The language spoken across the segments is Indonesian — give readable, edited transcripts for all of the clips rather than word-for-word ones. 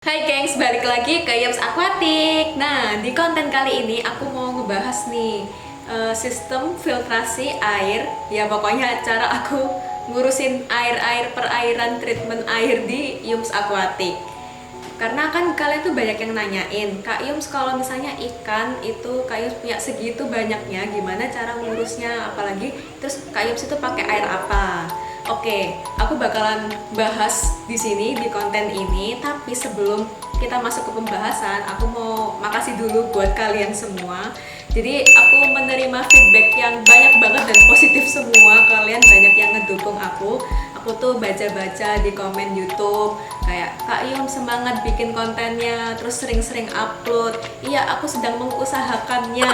Hai gengs, balik lagi ke Yops Aquatic. Nah, di konten kali ini aku mau ngebahas nih sistem filtrasi air. Ya pokoknya cara aku ngurusin air-air perairan, treatment air di Yops Aquatic. Karena kan kalian tuh banyak yang nanyain, Kak Yums kalau misalnya ikan itu Kak Yums punya segitu banyaknya, gimana cara ngurusnya? Apalagi terus Kak Yums itu pakai air apa? Oke, aku bakalan bahas di sini di konten ini. Tapi sebelum kita masuk ke pembahasan, aku mau makasih dulu buat kalian semua. Jadi aku menerima feedback yang banyak banget dan positif semua. Kalian banyak yang ngedukung aku. Aku tuh baca-baca di komen YouTube kayak Kak Yum semangat bikin kontennya, terus sering-sering upload. Iya, aku sedang mengusahakannya.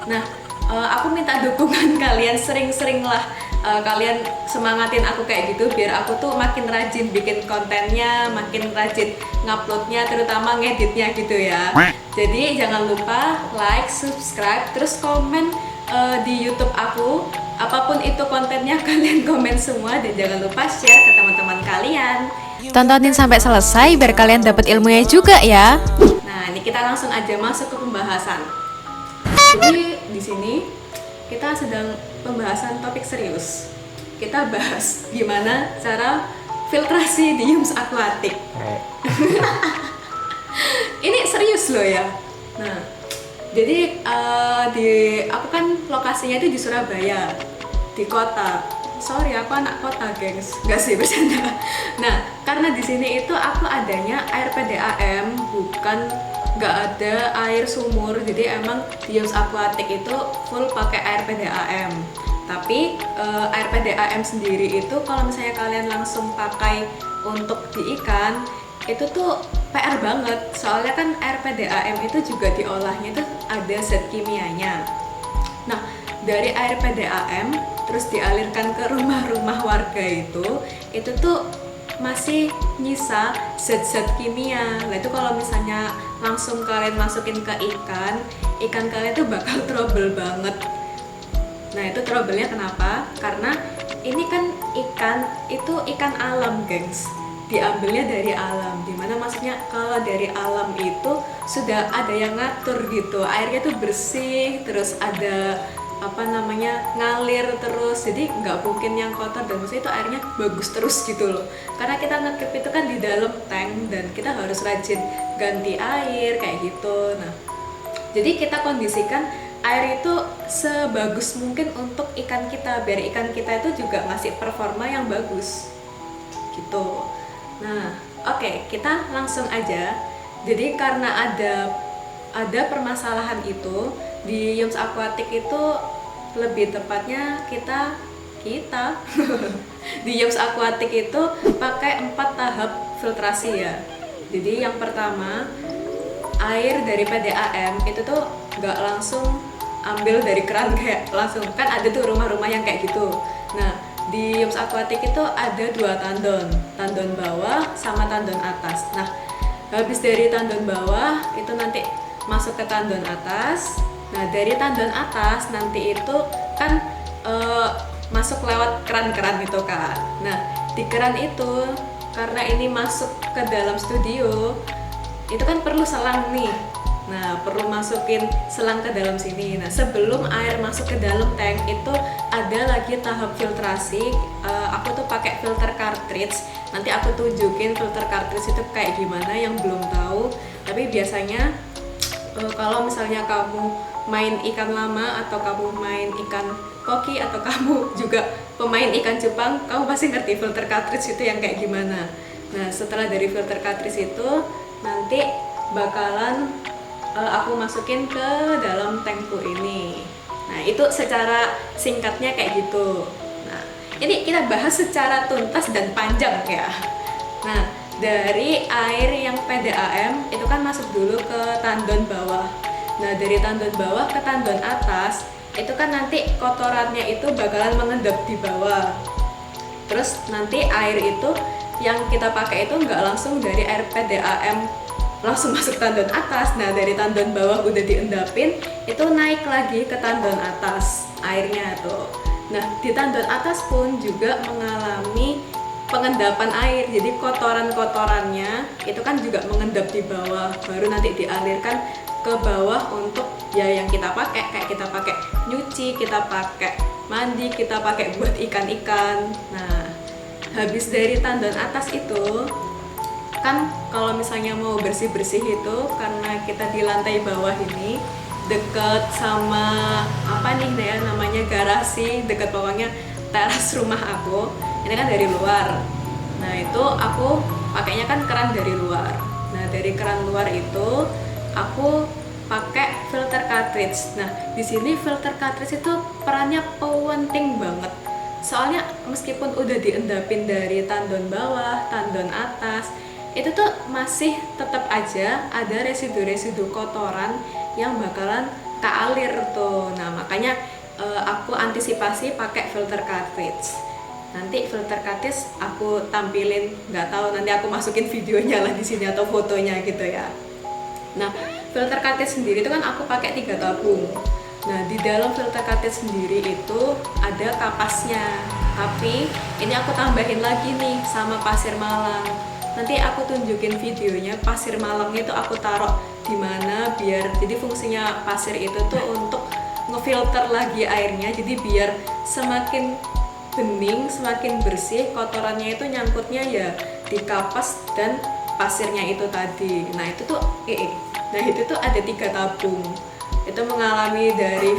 Nah, aku minta dukungan kalian sering-sering lah. Kalian semangatin aku kayak gitu biar aku tuh makin rajin bikin kontennya, makin rajin nguploadnya, terutama ngeditnya gitu ya. Jadi jangan lupa like, subscribe, terus komen di YouTube aku. Apapun itu kontennya kalian komen semua, dan jangan lupa share ke teman-teman kalian. Tontonin sampai selesai biar kalian dapat ilmunya juga ya. Nah, ini kita langsung aja masuk ke pembahasan. Jadi di sini kita sedang pembahasan topik serius. Kita bahas gimana cara filtrasi di Yops Aquatic. Ini serius loh ya. Nah, jadi aku kan lokasinya itu di Surabaya, di kota. Sorry, aku anak kota, gengs. Gak sih, bercanda. Nah, karena di sini itu aku adanya air PDAM, bukan nggak ada air sumur. Jadi emang di Yops Aquatic itu full pakai air PDAM. Tapi air PDAM sendiri itu kalau misalnya kalian langsung pakai untuk di ikan, itu tuh PR banget. Soalnya kan air PDAM itu juga diolahnya itu ada zat kimianya. Nah, dari air PDAM terus dialirkan ke rumah-rumah warga itu tuh masih nyisa zat-zat kimia. Nah itu kalau misalnya langsung kalian masukin ke ikan kalian tuh bakal trouble banget. Nah itu trouble-nya kenapa? Karena ini kan ikan itu ikan alam, gengs. Diambilnya dari alam. Dimana maksudnya kalau dari alam itu sudah ada yang ngatur gitu. Airnya tuh bersih, terus ada ngalir terus, jadi nggak mungkin yang kotor, dan maksudnya itu airnya bagus terus gitu loh. Karena kita ngekip itu kan di dalam tank dan kita harus rajin ganti air kayak gitu. Nah, jadi kita kondisikan air itu sebagus mungkin untuk ikan kita, biar ikan kita itu juga ngasih performa yang bagus gitu. Nah, oke, kita langsung aja. Jadi karena ada permasalahan itu di Yops Aquatic itu, lebih tepatnya kita di Yops Aquatic itu pakai 4 tahap filtrasi ya. Jadi yang pertama, air dari PDAM itu tuh nggak langsung ambil dari keran kayak langsung, kan ada tuh rumah-rumah yang kayak gitu. Nah, di Yops Aquatic itu ada 2 tandon bawah sama tandon atas. Nah, habis dari tandon bawah itu nanti masuk ke tandon atas. Nah, dari tandon atas nanti itu kan masuk lewat keran-keran itu kan. Nah, di keran itu karena ini masuk ke dalam studio, itu kan perlu selang nih. Nah, perlu masukin selang ke dalam sini. Nah, sebelum air masuk ke dalam tank itu ada lagi tahap filtrasi. Aku tuh pakai filter cartridge. Nanti aku tunjukin filter cartridge itu kayak gimana yang belum tahu. Tapi biasanya kalau misalnya kamu main ikan lama, atau kamu main ikan koki, atau kamu juga pemain ikan Jepang, kamu pasti ngerti filter cartridge itu yang kayak gimana. Nah, setelah dari filter cartridge itu nanti bakalan aku masukin ke dalam tankku ini. Nah, itu secara singkatnya kayak gitu. Nah, ini kita bahas secara tuntas dan panjang ya. Nah, dari air yang PDAM itu kan masuk dulu ke tandon bawah. Nah, dari tandon bawah ke tandon atas itu kan nanti kotorannya itu bakalan mengendap di bawah. Terus nanti air itu yang kita pakai itu nggak langsung dari air PDAM langsung masuk tandon atas. Nah, dari tandon bawah udah diendapin, itu naik lagi ke tandon atas airnya tuh. Nah, di tandon atas pun juga mengalami pengendapan air. Jadi kotoran-kotorannya itu kan juga mengendap di bawah, baru nanti dialirkan ke bawah untuk ya yang kita pakai, kayak kita pakai nyuci, kita pakai mandi, kita pakai buat ikan-ikan. Nah, habis dari tandon atas itu kan kalau misalnya mau bersih-bersih itu karena kita di lantai bawah ini deket sama apa nih ya namanya garasi, deket pokoknya teras rumah aku. Ini kan dari luar. Nah, itu aku pakainya kan keran dari luar. Nah, dari keran luar itu aku pakai filter cartridge. Nah, di sini filter cartridge itu perannya penting banget. Soalnya meskipun udah diendapin dari tandon bawah, tandon atas, itu tuh masih tetap aja ada residu-residu kotoran yang bakalan kealir tuh. Nah, makanya aku antisipasi pakai filter cartridge. Nanti filter cartridge aku tampilin, nggak tahu nanti aku masukin videonya lah di sini atau fotonya gitu ya. Nah, filter cartridge sendiri itu kan aku pakai 3 tabung. Nah, di dalam filter cartridge sendiri itu ada kapasnya. Tapi ini aku tambahin lagi nih sama pasir malam. Nanti aku tunjukin videonya pasir malamnya itu aku taruh di mana biar jadi fungsinya pasir itu tuh untuk ngefilter lagi airnya. Jadi biar semakin bening, semakin bersih, kotorannya itu nyangkutnya ya di kapas dan pasirnya itu tadi. Nah, itu tuh Nah, itu tuh ada 3 tabung. Itu mengalami dari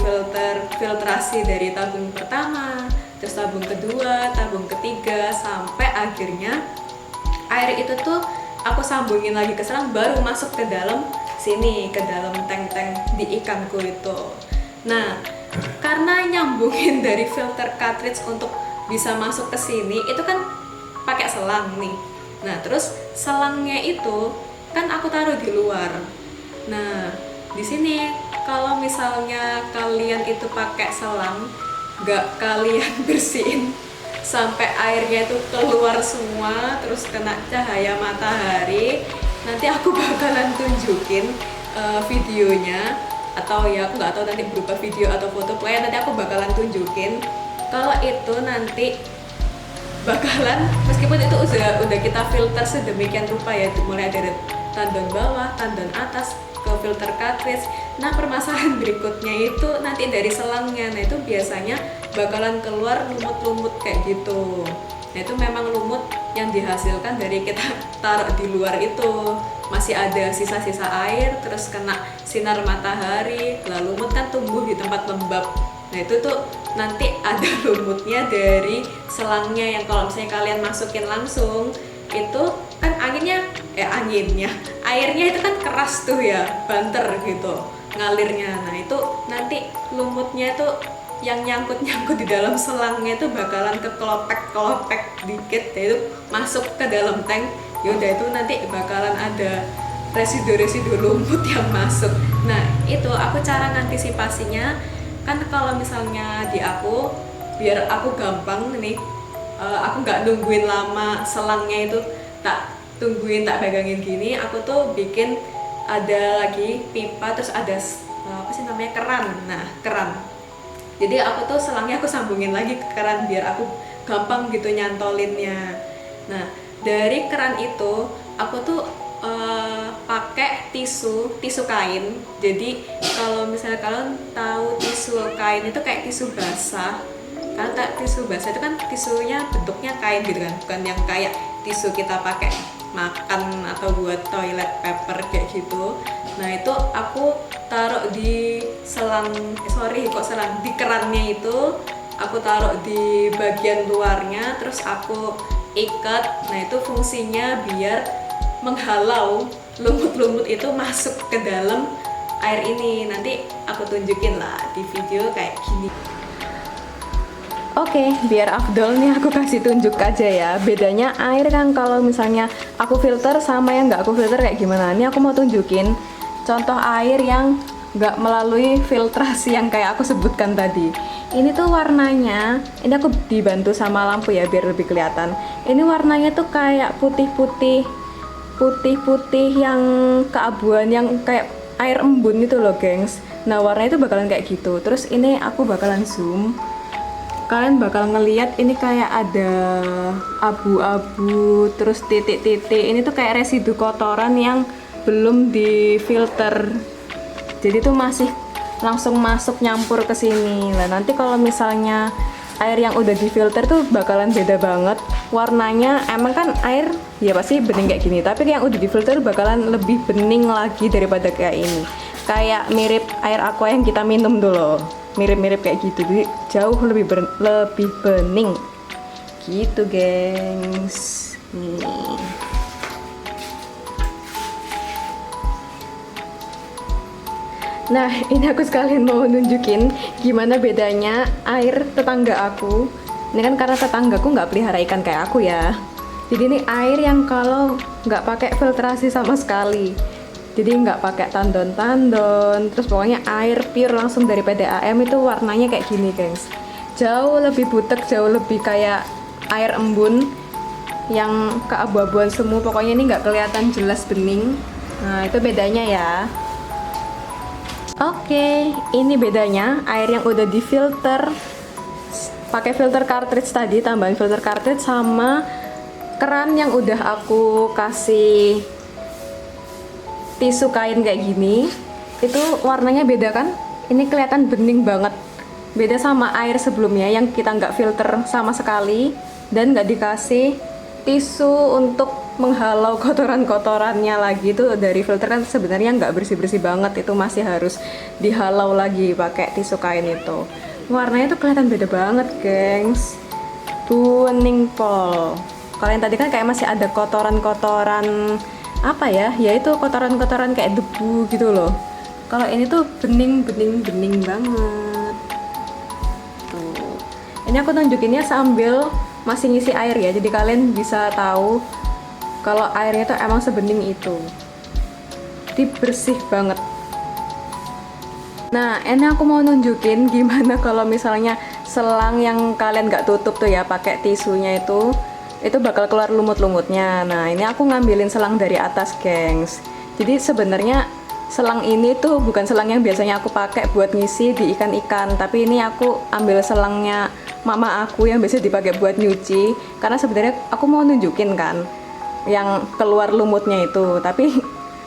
filtrasi dari tabung pertama, terus tabung kedua, tabung ketiga, sampai akhirnya air itu tuh aku sambungin lagi ke selang baru masuk ke dalam sini, ke dalam tank-tank di ikanku itu. Nah, karena nyambungin dari filter cartridge untuk bisa masuk ke sini itu kan pakai selang nih. Nah, terus selangnya itu kan aku taruh di luar. Nah, di sini kalau misalnya kalian itu pakai selang, nggak kalian bersihin sampai airnya itu keluar semua, terus kena cahaya matahari, nanti aku bakalan tunjukin videonya, atau ya aku nggak tahu nanti berupa video atau foto, pokoknya nanti aku bakalan tunjukin kalau itu nanti bakalan, meskipun itu udah kita filter sedemikian rupa ya, mulai dari tandon bawah, tandon atas, ke filter cartridge. Nah, permasalahan berikutnya itu nanti dari selangnya. Nah, itu biasanya bakalan keluar lumut-lumut kayak gitu. Nah, itu memang lumut yang dihasilkan dari kita taruh di luar itu. Masih ada sisa-sisa air, terus kena sinar matahari, lalu lumut kan tumbuh di tempat lembab. Nah, itu tuh nanti ada lumutnya dari selangnya yang kalau misalnya kalian masukin langsung, itu kan airnya itu kan keras tuh ya, banter gitu ngalirnya. Nah, itu nanti lumutnya itu yang nyangkut-nyangkut di dalam selangnya itu bakalan kekelopek dikit, yaitu masuk ke dalam tank. Yaudah, itu nanti bakalan ada residu-residu lumut yang masuk. Nah, itu aku cara ngantisipasinya kan kalau misalnya di aku, biar aku gampang nih, aku nggak nungguin lama selangnya itu tak pegangin gini, aku tuh bikin ada lagi pipa, terus ada apa sih namanya, keran. Nah, keran, jadi aku tuh selangnya aku sambungin lagi ke keran biar aku gampang gitu nyantolinnya. Nah, dari keran itu aku tuh pakai tisu kain. Jadi kalau misalnya kalian tahu tisu kain itu kayak tisu basah, kan tisu basah itu kan tisunya bentuknya kain gitu kan, bukan yang kayak tisu kita pakai makan atau buat toilet paper kayak gitu. Nah, itu aku taruh di di kerannya itu aku taruh di bagian luarnya, terus aku ikat. Nah, itu fungsinya biar menghalau lumut-lumut itu masuk ke dalam air ini. Nanti aku tunjukin lah di video kayak gini. Oke, biar afdol nih aku kasih tunjuk aja ya. Bedanya air kan kalau misalnya aku filter sama yang nggak aku filter kayak gimana. Ini aku mau tunjukin contoh air yang nggak melalui filtrasi yang kayak aku sebutkan tadi. Ini tuh warnanya, ini aku dibantu sama lampu ya biar lebih kelihatan. Ini warnanya tuh kayak putih-putih yang keabuan, yang kayak air embun itu loh, gengs. Nah, warnanya itu bakalan kayak gitu. Terus ini aku bakalan zoom. kalian bakal ngeliat ini kayak ada abu-abu, terus titik-titik. Ini tuh kayak residu kotoran yang belum difilter. Jadi tuh masih langsung masuk nyampur ke sini. Nah, nanti kalau misalnya air yang udah difilter tuh bakalan beda banget. Warnanya emang kan air ya pasti bening kayak gini, tapi yang udah difilter bakalan lebih bening lagi daripada kayak ini. Kayak mirip air aqua yang kita minum dulu. Mirip-mirip kayak gitu, jadi jauh lebih bening gitu, gengs. Nih. Nah, ini aku sekalian mau nunjukin gimana bedanya air tetangga aku. Ini kan karena tetanggaku nggak pelihara ikan kayak aku ya. Jadi ini air yang kalau nggak pakai filtrasi sama sekali. Jadi nggak pakai tandon-tandon, terus pokoknya air pure langsung dari PDAM itu warnanya kayak gini, gengs. Jauh lebih butek, jauh lebih kayak air embun yang keabu-abuan semua. Pokoknya ini nggak kelihatan jelas bening. Nah, itu bedanya ya. Oke, ini bedanya air yang udah difilter pakai filter cartridge tadi, tambahin filter cartridge sama keran yang udah aku kasih tisu kain kayak gini. Itu warnanya beda kan? Ini kelihatan bening banget. Beda sama air sebelumnya yang kita nggak filter sama sekali dan nggak dikasih tisu untuk menghalau kotoran-kotorannya lagi. Itu dari filter kan sebenarnya nggak bersih-bersih banget, itu masih harus dihalau lagi pakai tisu kain itu. Warnanya tuh kelihatan beda banget, gengs. Bening pol. Kalau yang tadi kan kayak masih ada kotoran-kotoran apa ya? Yaitu kotoran-kotoran kayak debu gitu loh. Kalau ini tuh bening banget. Tuh. Ini aku tunjukinnya sambil masih ngisi air ya, jadi kalian bisa tahu kalau airnya tuh emang sebening itu. Jadi bersih banget. Nah, ini aku mau nunjukin gimana kalau misalnya selang yang kalian nggak tutup tuh ya pakai tisunya itu bakal keluar lumut-lumutnya. Nah, ini aku ngambilin selang dari atas, gengs. Jadi sebenarnya selang ini tuh bukan selang yang biasanya aku pakai buat ngisi di ikan-ikan, tapi ini aku ambil selangnya mama aku yang biasa dipakai buat nyuci, karena sebenarnya aku mau nunjukin kan yang keluar lumutnya itu. Tapi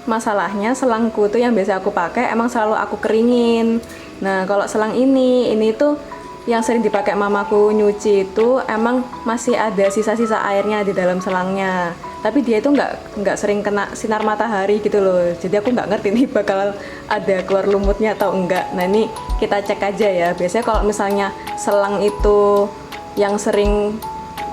masalahnya selangku tuh yang biasa aku pakai emang selalu aku keringin. Nah, kalau selang ini tuh yang sering dipakai mamaku nyuci itu emang masih ada sisa-sisa airnya di dalam selangnya, tapi dia itu nggak sering kena sinar matahari gitu loh. Jadi aku nggak ngerti nih bakal ada keluar lumutnya atau enggak. Nah, ini kita cek aja ya. Biasanya kalau misalnya selang itu yang sering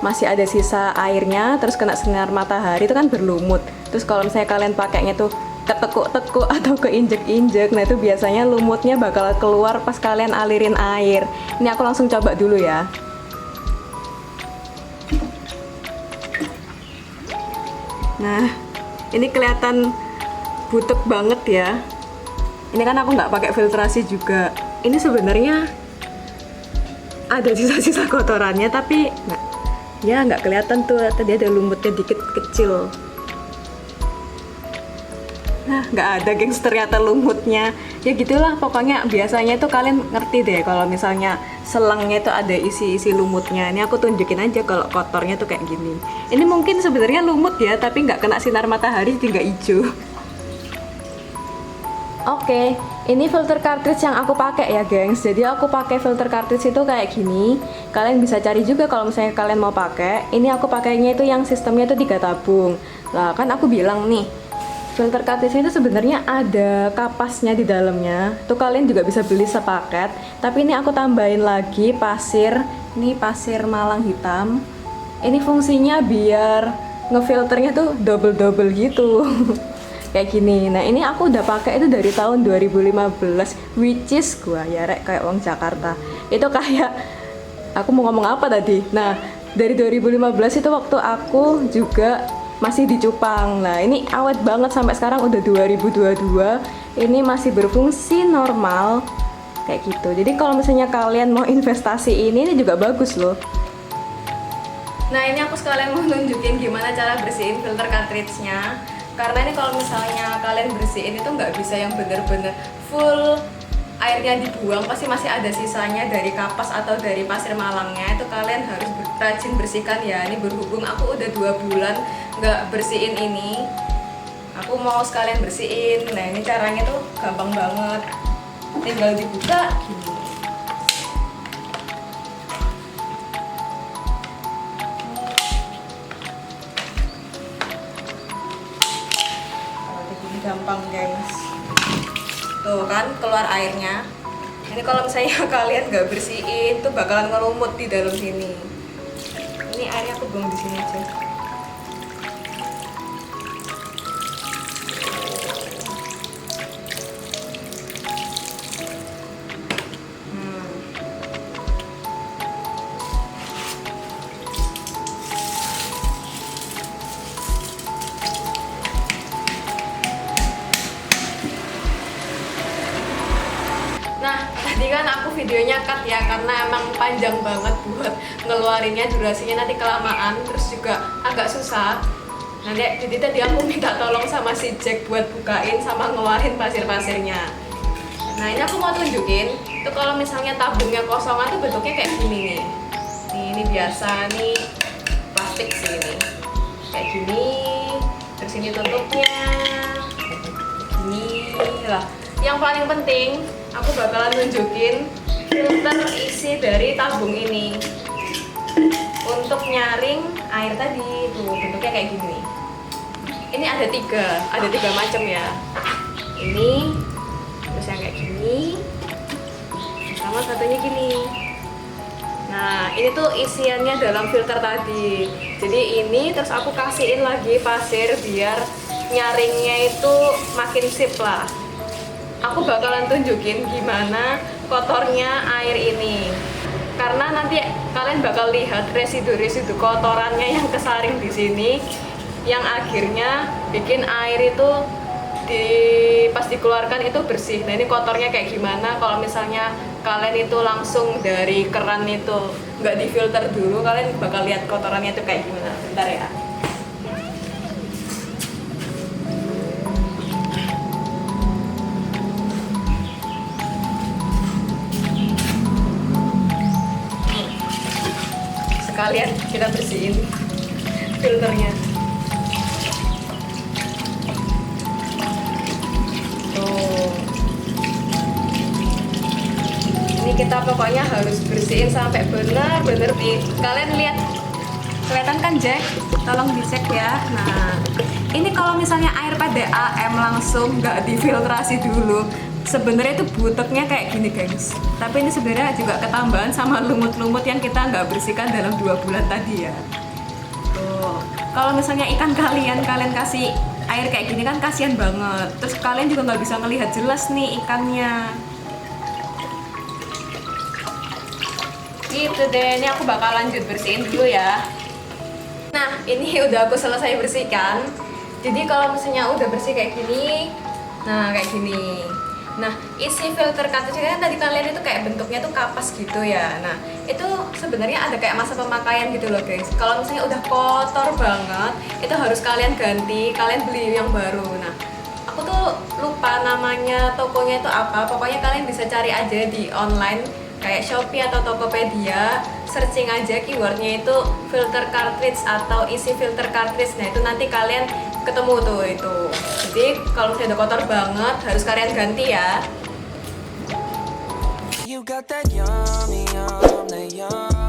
masih ada sisa airnya terus kena sinar matahari itu kan berlumut. Terus kalau misalnya kalian pakainya tuh ketekuk-tekuk atau keinjek-injek, nah itu biasanya lumutnya bakal keluar pas kalian alirin air. Ini aku langsung coba dulu ya. Nah, ini kelihatan butek banget ya. Ini kan aku nggak pakai filtrasi juga. Ini sebenarnya ada sisa-sisa kotorannya, tapi nggak kelihatan tuh. Tadi ada lumutnya dikit kecil. Nah, nggak ada, gengs, ternyata lumutnya. Ya gitulah, pokoknya biasanya itu kalian ngerti deh kalau misalnya selangnya itu ada isi-isi lumutnya. Ini aku tunjukin aja kalau kotornya tuh kayak gini. Ini mungkin sebenarnya lumut ya, tapi nggak kena sinar matahari jadi nggak hijau. Oke, ini filter cartridge yang aku pakai ya, gengs. Jadi aku pakai filter cartridge itu kayak gini. Kalian bisa cari juga kalau misalnya kalian mau pakai. Ini aku pakainya itu yang sistemnya itu 3 tabung. Lah, kan aku bilang nih, filter cartridge itu sebenarnya ada kapasnya di dalamnya. Tuh kalian juga bisa beli sepaket. Tapi ini aku tambahin lagi pasir. Ini pasir Malang hitam. Ini fungsinya biar ngefilternya tuh double gitu. Kayak gini. Nah, ini aku udah pakai itu dari tahun 2015, which is gua ya rek kayak wong Jakarta. Itu kayak aku mau ngomong apa tadi? Nah, dari 2015 itu waktu aku juga masih di Cupang. Nah, ini awet banget sampai sekarang udah 2022. Ini masih berfungsi normal kayak gitu. Jadi kalau misalnya kalian mau investasi ini juga bagus loh. Nah, ini aku sekalian mau nunjukin gimana cara bersihin filter cartridge-nya. Karena ini kalau misalnya kalian bersihin itu nggak bisa yang bener-bener full airnya dibuang pasti masih ada sisanya dari kapas atau dari pasir malangnya, itu kalian harus rajin bersihkan ya. Ini berhubung aku udah 2 bulan nggak bersihin ini, aku mau sekalian bersihin. Nah ini caranya tuh gampang banget, tinggal dibuka gini. Gampang guys, tuh kan keluar airnya. Ini kalau misalnya kalian nggak bersihin tuh bakalan ngelumut di dalam sini. Ini airnya aku buang di sini aja. Nah, tadi kan aku videonya cut ya, karena emang panjang banget buat ngeluarinnya, durasinya nanti kelamaan, terus juga agak susah. Jadi tadi aku minta tolong sama si Jack buat bukain sama ngeluarin pasir-pasirnya. Nah ini aku mau tunjukin, tuh kalau misalnya tabungnya kosongan tuh bentuknya kayak gini nih. Ini biasa nih, plastik sih ini. Kayak gini, terus ini tutupnya. Gini lah. Yang paling penting, aku bakalan nunjukin filter isi dari tabung ini untuk nyaring air tadi. Tuh bentuknya kayak gini. Ini ada tiga macam ya. Ini, terus yang kayak gini, sama satunya gini. Nah ini tuh isiannya dalam filter tadi. Jadi ini terus aku kasihin lagi pasir biar nyaringnya itu makin sip lah. Aku bakalan tunjukin gimana kotornya air ini, karena nanti kalian bakal lihat residu-residu kotorannya yang kesaring di sini, yang akhirnya bikin air itu pas dikeluarkan itu bersih. Nah ini kotornya kayak gimana kalau misalnya kalian itu langsung dari keran itu nggak difilter dulu, kalian bakal lihat kotorannya itu kayak gimana. Bentar ya. Sekalian kita bersihin filternya. Tuh. Ini kita pokoknya harus bersihin sampai benar-benar kalian lihat, kelihatan kan Jack? Tolong dicek ya. Nah, ini kalau misalnya air PDAM langsung nggak difiltrasi dulu, sebenarnya itu buteknya kayak gini guys. Tapi ini sebenarnya juga ketambahan sama lumut-lumut yang kita nggak bersihkan dalam 2 bulan tadi ya. Tuh, kalau misalnya ikan kalian kasih air kayak gini kan kasihan banget. Terus kalian juga nggak bisa ngelihat jelas nih ikannya. Gitu deh, ini aku bakal lanjut bersihin dulu ya. Nah, ini udah aku selesai bersihkan. Jadi kalau misalnya udah bersih kayak gini, nah kayak gini. Nah, isi filter cartridge kan tadi kalian itu kayak bentuknya tuh kapas gitu ya. Nah, itu sebenarnya ada kayak masa pemakaian gitu loh guys. Kalau misalnya udah kotor banget, itu harus kalian ganti, kalian beli yang baru. Nah, aku tuh lupa namanya tokonya itu apa. Pokoknya kalian bisa cari aja di online kayak Shopee atau Tokopedia, searching aja keywordnya itu filter cartridge atau isi filter cartridge. Nah, itu nanti kalian ketemu tuh itu. Jadi kalau misalnya udah kotor banget harus kalian ganti ya. You got that yummy, that yum.